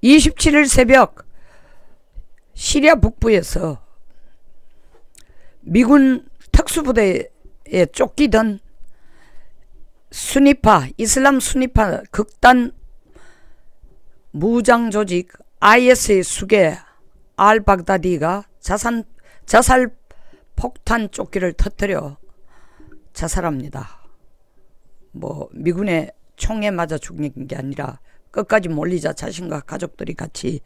27일 새벽 시리아 북부에서 미군 특수부대에 쫓기던 수니파, 이슬람 수니파 극단 무장 조직 IS의 수괴 알바그다디가 자살 폭탄 조끼를 터뜨려 자살합니다. 미군의 총에 맞아 죽는 게 아니라 끝까지 몰리자 자신과 가족들이 같이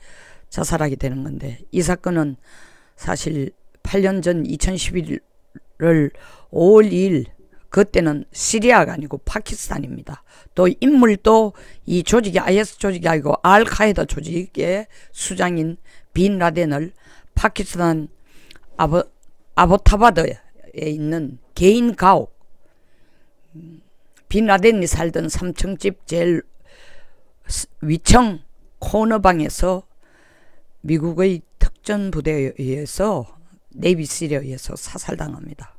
자살하게 되는 건데, 이 사건은 사실 8년 전 2011월 5월 2일, 그때는 시리아가 아니고 파키스탄입니다. 또 인물도 이 조직이 IS 조직이 아니고 알카에다 조직의 수장인 빈 라덴을 파키스탄 아보타바드에 있는 개인 가옥, 빈 라덴이 살던 3층집 제일 위층 코너방에서 미국의 특전부대에 의해서, 네이비실에 의해서 사살당합니다.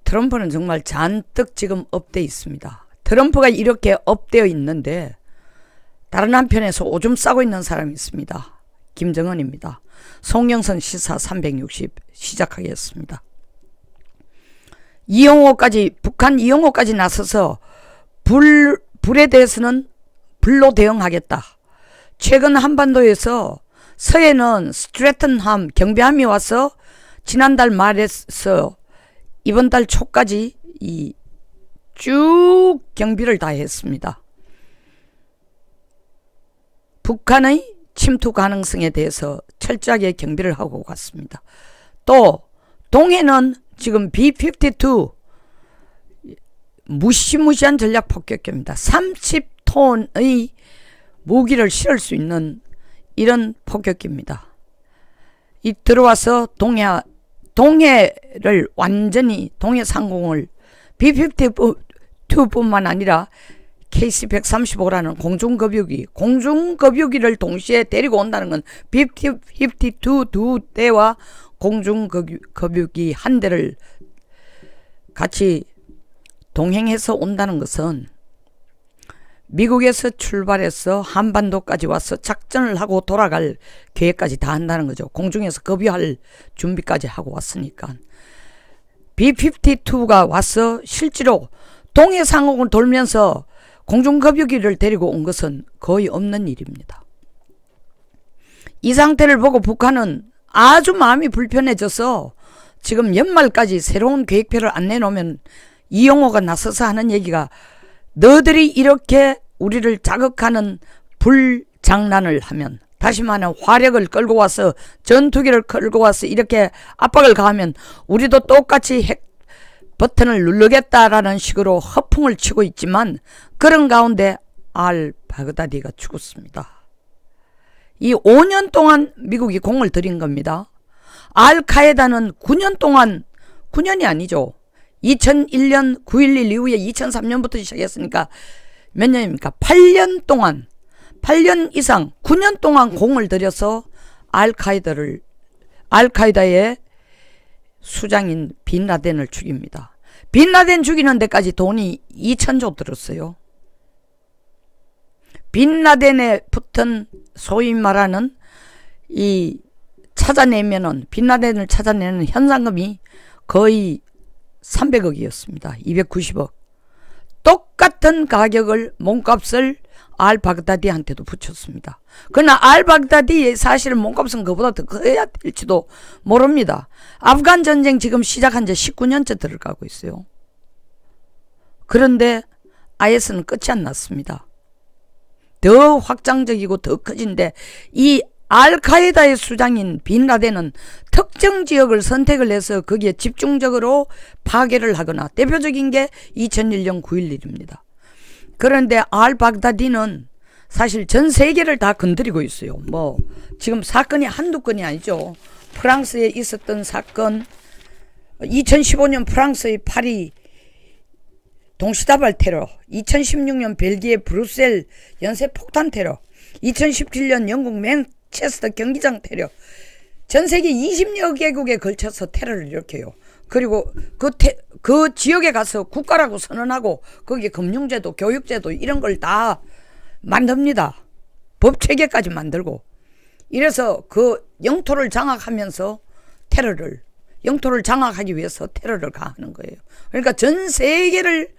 트럼프는 정말 잔뜩 지금 업돼 있습니다. 트럼프가 이렇게 업되어 있는데 다른 한편에서 오줌 싸고 있는 사람이 있습니다. 김정은입니다. 송영선 시사 360 시작하겠습니다. 북한 이용호까지 나서서 불에 대해서는 불로 대응하겠다. 최근 한반도에서 서해는 스트래튼함, 경비함이 와서 지난달 말에서 이번 달 초까지 쭉 경비를 다 했습니다. 북한의 침투 가능성에 대해서 철저하게 경비를 하고 갔습니다. 또 동해는 지금 B-52 무시무시한 전략 폭격기입니다. 30톤의 무기를 실을 수 있는 이런 폭격기입니다. 들어와서 동해를 완전히, 동해 상공을 B-52뿐만 아니라 KC-135라는 공중급유기를 동시에 데리고 온다는 건 B-52 두 대와 공중급유기 한 대를 같이 동행해서 온다는 것은 미국에서 출발해서 한반도까지 와서 작전을 하고 돌아갈 계획까지 다 한다는 거죠. 공중에서 급유할 준비까지 하고 왔으니까. B-52가 와서 실제로 동해 상공을 돌면서 공중급유기를 데리고 온 것은 거의 없는 일입니다. 이 상태를 보고 북한은 아주 마음이 불편해져서 지금 연말까지 새로운 계획표를 안 내놓으면 이용호가 나서서 하는 얘기가, 너들이 이렇게 우리를 자극하는 불장난을 하면, 다시 말하면 화력을 끌고 와서, 전투기를 끌고 와서 이렇게 압박을 가하면 우리도 똑같이 핵 버튼을 누르겠다라는 식으로 허풍을 치고 있지만, 그런 가운데 알바그다디가 죽었습니다. 이 5년 동안 미국이 공을 들인 겁니다. 알카에다는 9년 동안, 9년이 아니죠. 2001년 9.11 이후에 2003년부터 시작했으니까 몇 년입니까? 8년 동안, 8년 이상, 9년 동안 공을 들여서 알카에다의 수장인 빈 라덴을 죽입니다. 빈 라덴 죽이는 데까지 돈이 2,000조 들었어요. 빈 라덴에 붙은 소위 말하는 빈 라덴을 찾아내는 현상금이 거의 300억이었습니다. 290억. 똑같은 가격을, 몸값을 알바그다디한테도 붙였습니다. 그러나 알바그다디의 사실은 몸값은 그보다 더 커야 될지도 모릅니다. 아프간 전쟁 지금 시작한 지 19년째 들어가고 있어요. 그런데 IS는 끝이 안 났습니다. 더 확장적이고 더 커진데, 이 알카에다의 수장인 빈 라덴은 특정 지역을 선택을 해서 거기에 집중적으로 파괴를 하거나, 대표적인 게 2001년 9.11입니다. 그런데 알바그다디는 사실 전 세계를 다 건드리고 있어요. 지금 사건이 한두 건이 아니죠. 프랑스에 있었던 사건, 2015년 프랑스의 파리 동시다발 테러, 2016년 벨기에 브뤼셀 연쇄 폭탄 테러, 2017년 영국 맨체스터 경기장 테러, 전 세계 20여 개국에 걸쳐서 테러를 일으켜요. 그리고 그 지역에 가서 국가라고 선언하고 거기에 금융제도, 교육제도 이런 걸 다 만듭니다. 법체계까지 만들고 이래서 그 영토를 장악하면서 영토를 장악하기 위해서 테러를 가하는 거예요. 그러니까 전 세계를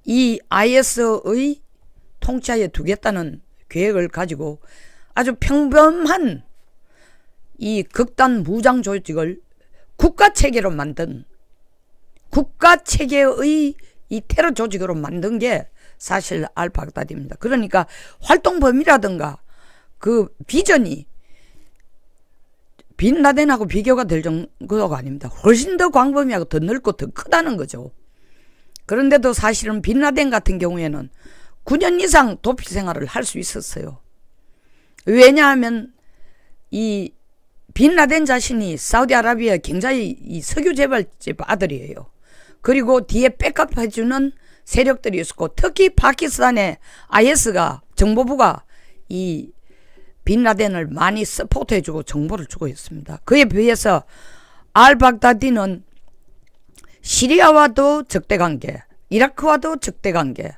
이 IS의 통치하에 두겠다는 계획을 가지고 아주 평범한 이 극단 무장 조직을 국가체계로 만든, 국가체계의 이 테러 조직으로 만든 게 사실 알바그다디입니다. 그러니까 활동 범위라든가 그 비전이 빈라덴하고 비교가 될 정도가 아닙니다. 훨씬 더 광범위하고 더 넓고 더 크다는 거죠. 그런데도 사실은 빈라덴 같은 경우에는 9년 이상 도피 생활을 할 수 있었어요. 왜냐하면 이 빈라덴 자신이 사우디아라비아 굉장히 이 석유 재벌집 아들이에요. 그리고 뒤에 백업해주는 세력들이 있었고, 특히 파키스탄의 IS가 정보부가 이 빈라덴을 많이 서포트해주고 정보를 주고 있습니다. 그에 비해서 알바그다디는 시리아와도 적대관계, 이라크와도 적대관계.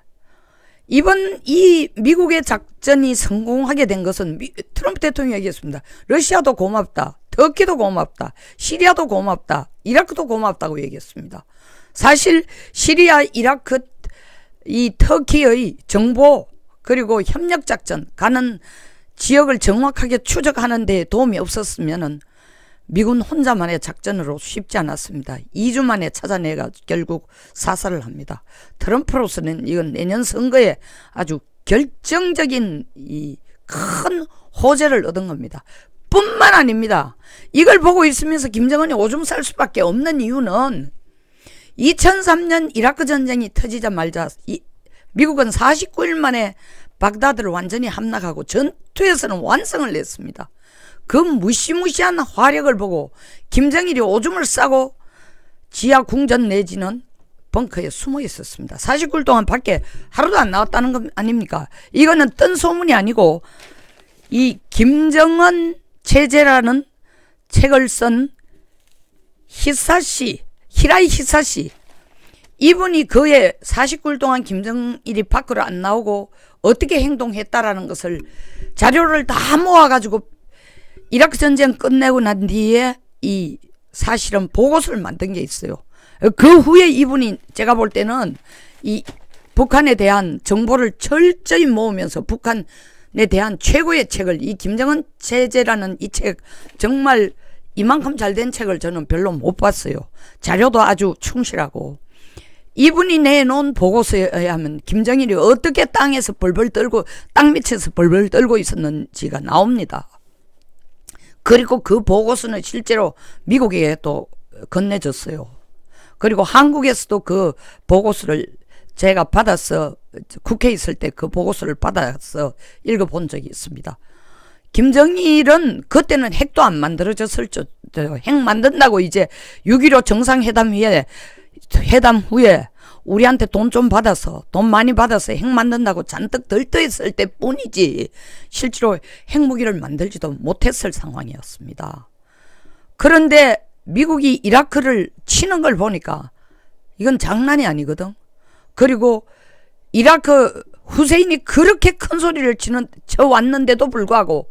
이번 이 미국의 작전이 성공하게 된 것은 트럼프 대통령이 얘기했습니다. 러시아도 고맙다, 터키도 고맙다, 시리아도 고맙다, 이라크도 고맙다고 얘기했습니다. 사실 시리아, 이라크, 이 터키의 정보 그리고 협력작전 가는 지역을 정확하게 추적하는 데 도움이 없었으면 미군 혼자만의 작전으로 쉽지 않았습니다. 2주 만에 찾아내가 결국 사살을 합니다. 트럼프로서는 이건 내년 선거에 아주 결정적인 이 큰 호재를 얻은 겁니다. 뿐만 아닙니다. 이걸 보고 있으면서 김정은이 오줌 쌀 수밖에 없는 이유는 2003년 이라크 전쟁이 터지자마자 미국은 49일 만에 baghdad를 완전히 함락하고 전투에서는 완성을 냈습니다. 그 무시무시한 화력을 보고 김정일이 오줌을 싸고 지하 궁전 내지는 벙커에 숨어 있었습니다. 49일 동안 밖에 하루도 안 나왔다는 것 아닙니까? 이거는 뜬 소문이 아니고 이 김정은 체제라는 책을 쓴 히라이 히사시, 이분이 그의 49일 동안 김정일이 밖으로 안 나오고 어떻게 행동했다라는 것을 자료를 다 모아가지고 이라크 전쟁 끝내고 난 뒤에 이 사실은 보고서를 만든 게 있어요. 그 후에 이분이 제가 볼 때는 이 북한에 대한 정보를 철저히 모으면서 북한에 대한 최고의 책을, 이 김정은 체제라는 이 책, 정말 이만큼 잘된 책을 저는 별로 못 봤어요. 자료도 아주 충실하고. 이분이 내놓은 보고서에 의하면 김정일이 어떻게 땅에서 벌벌 떨고 땅 밑에서 벌벌 떨고 있었는지가 나옵니다. 그리고 그 보고서는 실제로 미국에 또 건네졌어요. 그리고 한국에서도 그 보고서를 제가 받아서 국회에 있을 때 그 보고서를 받아서 읽어본 적이 있습니다. 김정일은 그때는 핵도 안 만들어졌을 때요. 핵 만든다고 이제 6.15 정상회담 후에 우리한테 돈 좀 받아서, 돈 많이 받아서 핵 만든다고 잔뜩 들떠있을 때 뿐이지 실제로 핵무기를 만들지도 못했을 상황이었습니다. 그런데 미국이 이라크를 치는 걸 보니까 이건 장난이 아니거든. 그리고 이라크 후세인이 그렇게 큰 소리를 쳐 왔는데도 불구하고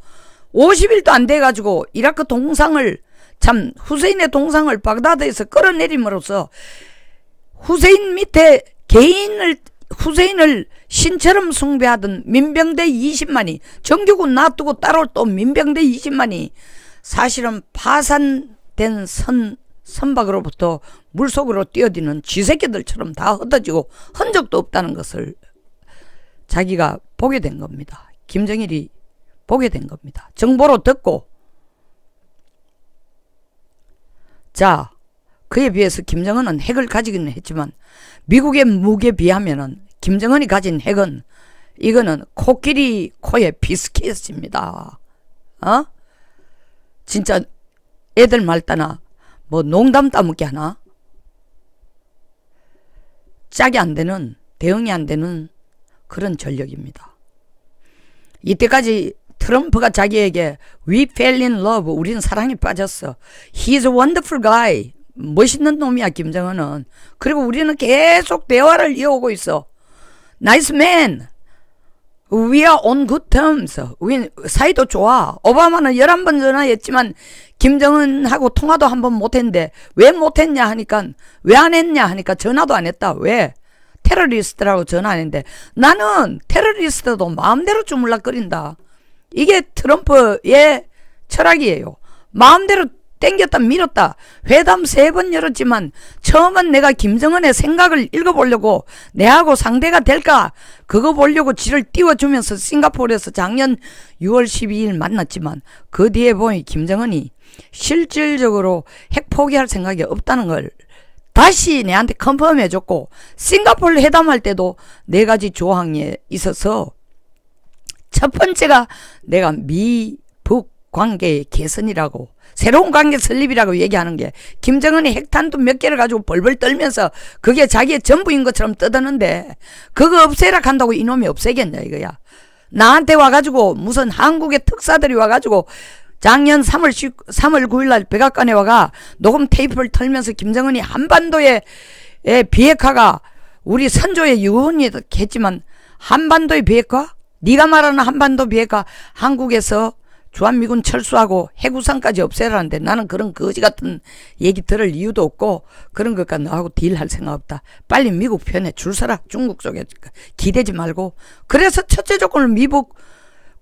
50일도 안 돼가지고 이라크 동상을, 참 후세인의 동상을 baghdad에서 끌어내림으로써 후세인 밑에 후세인을 신처럼 숭배하던 민병대 20만이, 정규군 놔두고 따로 또 민병대 20만이 사실은 파산된 선박으로부터 물속으로 뛰어드는 쥐새끼들처럼 다 흩어지고 흔적도 없다는 것을 자기가 보게 된 겁니다. 김정일이 보게 된 겁니다. 정보로 듣고. 자, 그에 비해서 김정은은 핵을 가지기는 했지만 미국의 무기에 비하면은 김정은이 가진 핵은 이거는 코끼리 코에 비스킷입니다. 진짜 애들 말따나 뭐 농담 따먹게 하나? 짝이 안 되는, 대응이 안 되는 그런 전력입니다. 이때까지 트럼프가 자기에게 We fell in love, 우리는 사랑에 빠졌어, He's a wonderful guy, 멋있는 놈이야 김정은은. 그리고 우리는 계속 대화를 이어오고 있어. Nice man, We are on good terms. 우리 사이도 좋아. 오바마는 11번 전화했지만 김정은하고 통화도 한 번 못했는데 왜 못했냐 하니까 왜 안 했냐 하니까 전화도 안 했다. 왜? 테러리스트라고 전화 안 했는데 나는 테러리스트도 마음대로 주물락거린다. 이게 트럼프의 철학이에요. 마음대로 땡겼다 밀었다. 회담 3번 열었지만 처음은 내가 김정은의 생각을 읽어보려고 내하고 상대가 될까 그거 보려고 지를 띄워주면서 싱가포르에서 작년 6월 12일 만났지만 그 뒤에 보니 김정은이 실질적으로 핵 포기할 생각이 없다는 걸 다시 내한테 컨펌해줬고 싱가포르 회담할 때도 4가지 조항에 있어서 첫 번째가 내가 미북 관계의 개선이라고 새로운 관계 설립이라고 얘기하는 게 김정은이 핵탄두 몇 개를 가지고 벌벌 떨면서 그게 자기의 전부인 것처럼 떠드는데 그거 없애라 한다고 이놈이 없애겠냐 이거야. 나한테 와가지고 무슨 한국의 특사들이 와가지고 작년 3월 9일날 백악관에 와가 녹음 테이프를 털면서 김정은이 한반도의 비핵화가 우리 선조의 유언이겠지만 한반도의 비핵화? 네가 말하는 한반도 비핵화 한국에서 주한미군 철수하고 핵우산까지 없애라는데 나는 그런 거지 같은 얘기 들을 이유도 없고 그런 것과 너하고 딜할 생각 없다. 빨리 미국 편에 줄 서라. 중국 쪽에 기대지 말고. 그래서 첫째 조건을 미국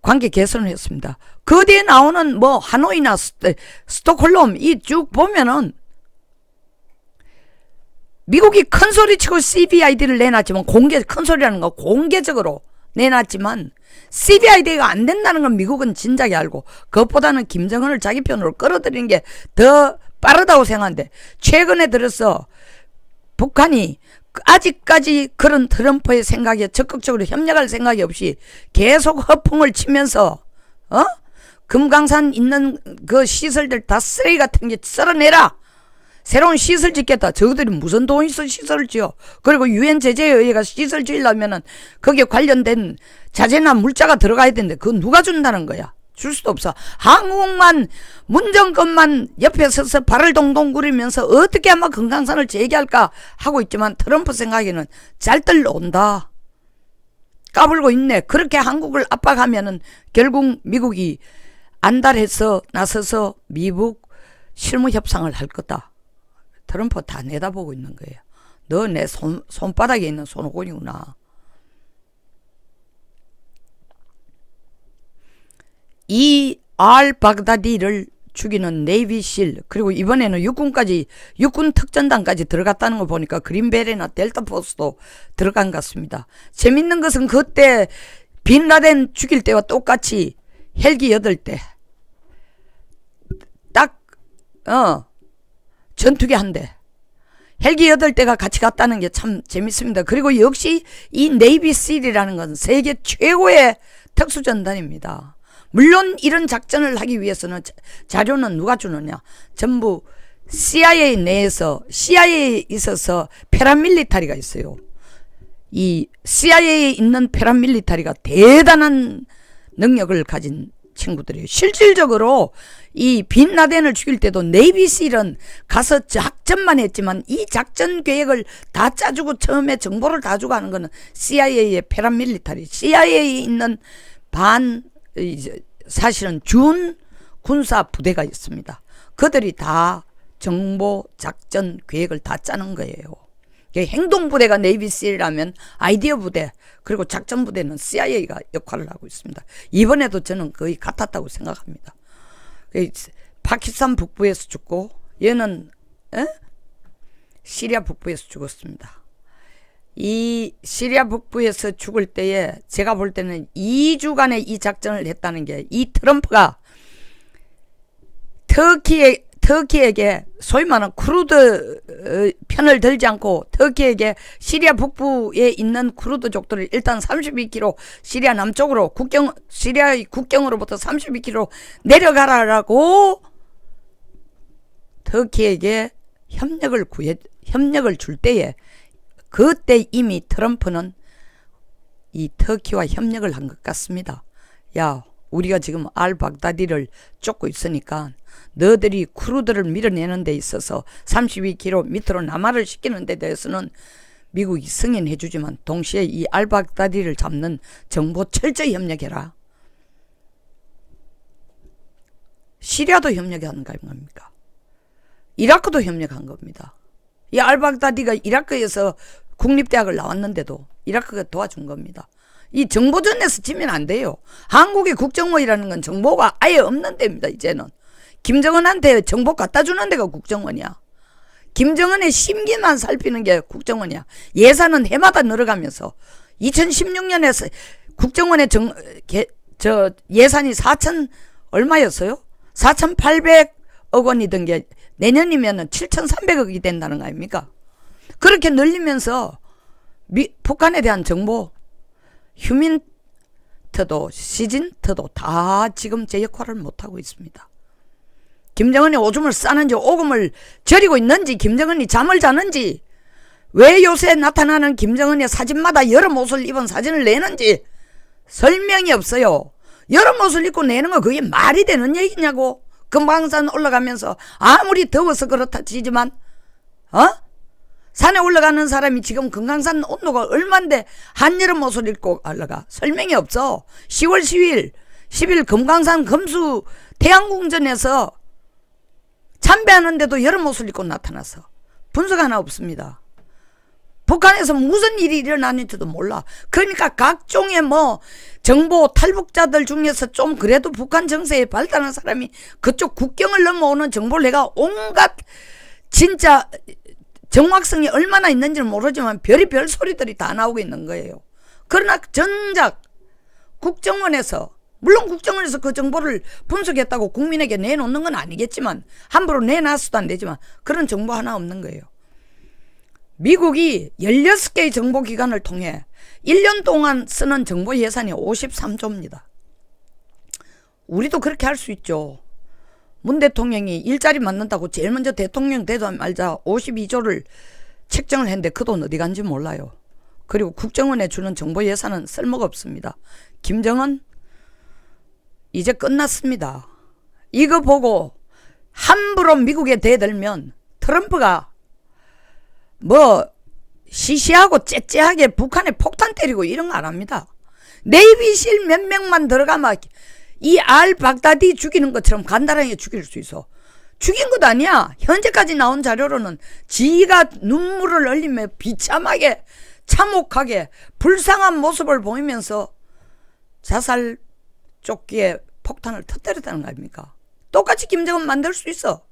관계 개선을 했습니다. 그 뒤에 나오는 뭐 하노이나 스톡홀름 이 쭉 보면은 미국이 큰 소리 치고 CBID를 내놨지만 큰 소리라는 거 공개적으로 내놨지만 CBID가 안 된다는 건 미국은 진작에 알고 그것보다는 김정은을 자기 편으로 끌어들이는 게 더 빠르다고 생각하는데 최근에 들어서 북한이 아직까지 그런 트럼프의 생각에 적극적으로 협력할 생각이 없이 계속 허풍을 치면서 금강산 있는 그 시설들 다 쓰레기 같은 게 썰어내라. 새로운 시설 짓겠다. 저들이 무슨 돈이 있어 시설을 지어. 그리고 유엔 제재에 의해 시설 지으려면은 거기에 관련된 자재나 물자가 들어가야 되는데 그건 누가 준다는 거야. 줄 수도 없어. 한국만 문정권만 옆에 서서 발을 동동 구리면서 어떻게 아마 금강산을 재개할까 하고 있지만 트럼프 생각에는 잘들 온다. 까불고 있네. 그렇게 한국을 압박하면은 결국 미국이 안달해서 나서서 미국 실무 협상을 할 거다. 트럼프 다 내다보고 있는 거예요. 너 내 손바닥에 있는 손오공이구나. 이 알바그다디를 죽이는 네이비실 그리고 이번에는 육군 특전단까지 들어갔다는 거 보니까 그린베리나 델타포스도 들어간 것 같습니다. 재밌는 것은 그때 빈라덴 죽일 때와 똑같이 헬기 8대 딱 전투기 한 대 헬기 8대가 같이 갔다는 게 참 재밌습니다. 그리고 역시 이 네이비실이라는 건 세계 최고의 특수전단입니다. 물론 이런 작전을 하기 위해서는 자료는 누가 주느냐. 전부 CIA 내에서 CIA에 있어서 패라밀리타리가 있어요. 이 CIA에 있는 패라밀리타리가 대단한 능력을 가진 친구들이에요. 실질적으로 이 빈라덴을 죽일 때도 네이비실은 가서 작전만 했지만 이 작전 계획을 다 짜주고 처음에 정보를 다 주고 하는 거는 CIA의 패라밀리타리 CIA에 있는 사실은 준 군사 부대가 있습니다. 그들이 다 정보 작전 계획을 다 짜는 거예요. 행동부대가 네이비실이라면 아이디어 부대 그리고 작전 부대는 CIA가 역할을 하고 있습니다. 이번에도 저는 거의 같았다고 생각합니다. 파키스탄 북부에서 죽고 얘는 시리아 북부에서 죽었습니다. 이 시리아 북부에서 죽을 때에 제가 볼 때는 2주간의 이 작전을 했다는 게 이 트럼프가 터키에게 소위 말하는 쿠르드 편을 들지 않고 터키에게 시리아 북부에 있는 쿠르드족들을 일단 32km 시리아 남쪽으로 시리아의 국경으로부터 32km 내려가라라고 터키에게 협력을 줄 때에 그때 이미 트럼프는 이 터키와 협력을 한 것 같습니다. 야, 우리가 지금 알바그다디를 쫓고 있으니까 너들이 쿠르드를 밀어내는 데 있어서 32km 밑으로 남하를 시키는 데 대해서는 미국이 승인해주지만 동시에 이 알바그다디를 잡는 정보 철저히 협력해라. 시리아도 협력한 거 아닙니까? 이라크도 협력한 겁니다. 이 알바그다디가 이라크에서 국립대학을 나왔는데도 이라크가 도와준 겁니다. 이 정보전에서 지면 안 돼요. 한국의 국정원이라는 건 정보가 아예 없는 데입니다. 이제는 김정은한테 정보 갖다 주는 데가 국정원이야. 김정은의 심기만 살피는 게 국정원이야. 예산은 해마다 늘어가면서 2016년에 국정원의 예산이 4천 얼마였어요? 4,800억 원이던 게 내년이면 7,300억이 된다는 거 아닙니까? 그렇게 늘리면서 북한에 대한 정보, 휴민트도 시진트도 다 지금 제 역할을 못하고 있습니다. 김정은이 오줌을 싸는지 오금을 저리고 있는지, 김정은이 잠을 자는지, 왜 요새 나타나는 김정은의 사진마다 여러 옷을 입은 사진을 내는지 설명이 없어요. 여러 옷을 입고 내는 거 그게 말이 되는 얘기냐고. 금강산 올라가면서 아무리 더워서 그렇다 치지만 산에 올라가는 사람이 지금 금강산 온도가 얼만데 한여름 옷을 입고 올라가. 설명이 없어. 10월 10일 금강산 금수 태양궁전에서 참배하는데도 여름 옷을 입고 나타나서 분석 하나 없습니다. 북한에서 무슨 일이 일어나는지도 몰라. 그러니까 각종의 정보 탈북자들 중에서 좀 그래도 북한 정세에 발달한 사람이 그쪽 국경을 넘어오는 정보를 내가 온갖 진짜 정확성이 얼마나 있는지는 모르지만 별의별 소리들이 다 나오고 있는 거예요. 그러나 정작 국정원에서, 물론 국정원에서 그 정보를 분석했다고 국민에게 내놓는 건 아니겠지만, 함부로 내놨어도 안 되지만 그런 정보 하나 없는 거예요. 미국이 16개의 정보기관을 통해 1년 동안 쓰는 정보 예산이 53조입니다. 우리도 그렇게 할 수 있죠. 문 대통령이 일자리 만든다고 제일 먼저 대통령 되자마자 52조를 책정을 했는데 그 돈 어디 간지 몰라요. 그리고 국정원에 주는 정보 예산은 쓸모가 없습니다. 김정은 이제 끝났습니다. 이거 보고 함부로 미국에 대들면 트럼프가 시시하고 째째하게 북한에 폭탄 때리고 이런 거 안 합니다. 네이비실 몇 명만 들어가면 이 알바그다디 죽이는 것처럼 간단하게 죽일 수 있어. 죽인 것 아니야. 현재까지 나온 자료로는 지가 눈물을 흘리며 비참하게 참혹하게 불쌍한 모습을 보이면서 자살 조끼에 폭탄을 터뜨렸다는 거 아닙니까? 똑같이 김정은 만들 수 있어.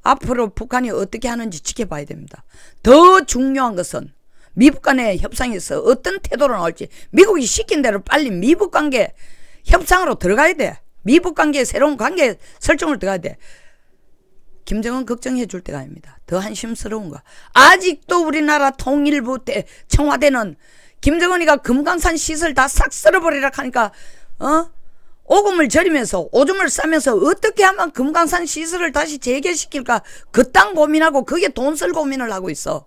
앞으로 북한이 어떻게 하는지 지켜봐야 됩니다. 더 중요한 것은 미북 간의 협상에서 어떤 태도로 나올지, 미국이 시킨 대로 빨리 미북 관계 협상으로 들어가야 돼. 미북 관계 새로운 관계 설정을 들어가야 돼. 김정은 걱정해 줄 때가 아닙니다. 더 한심스러운 거. 아직도 우리나라 통일부 때 청와대는 김정은이가 금강산 시설 다 싹 쓸어버리라 하니까 오금을 저리면서 오줌을 싸면서 어떻게 하면 금강산 시설을 다시 재개시킬까 그딴 고민하고 그게 돈 쓸 고민을 하고 있어.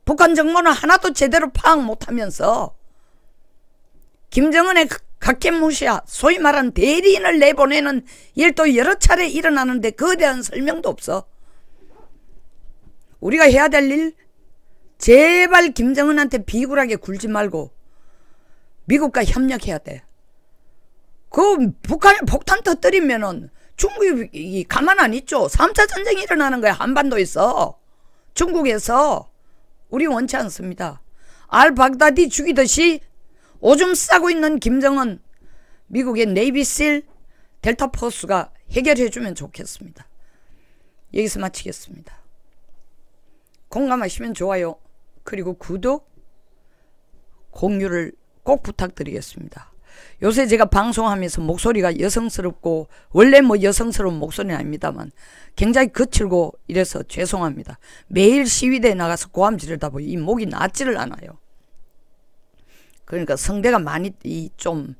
북한 정보는 하나도 제대로 파악 못하면서 김정은의 각계무시야 소위 말하는 대리인을 내보내는 일도 여러 차례 일어나는데 그에 대한 설명도 없어. 우리가 해야 될 일, 제발 김정은한테 비굴하게 굴지 말고 미국과 협력해야 돼. 그 북한에 폭탄 터뜨리면은 중국이 가만 안 있죠. 3차 전쟁이 일어나는 거야. 한반도에서. 중국에서. 우리 원치 않습니다. 알바그다디 죽이듯이 오줌 싸고 있는 김정은, 미국의 네이비실 델타포스가 해결해 주면 좋겠습니다. 여기서 마치겠습니다. 공감하시면 좋아요. 그리고 구독, 공유를 꼭 부탁드리겠습니다. 요새 제가 방송하면서 목소리가 여성스럽고, 원래 여성스러운 목소리는 아닙니다만 굉장히 거칠고 이래서 죄송합니다. 매일 시위대에 나가서 고함 지르다 보니 이 목이 낫지를 않아요. 그러니까 성대가 많이 좀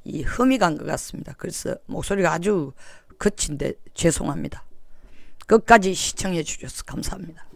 흠이 간 것 같습니다. 그래서 목소리가 아주 거친데 죄송합니다. 끝까지 시청해 주셔서 감사합니다.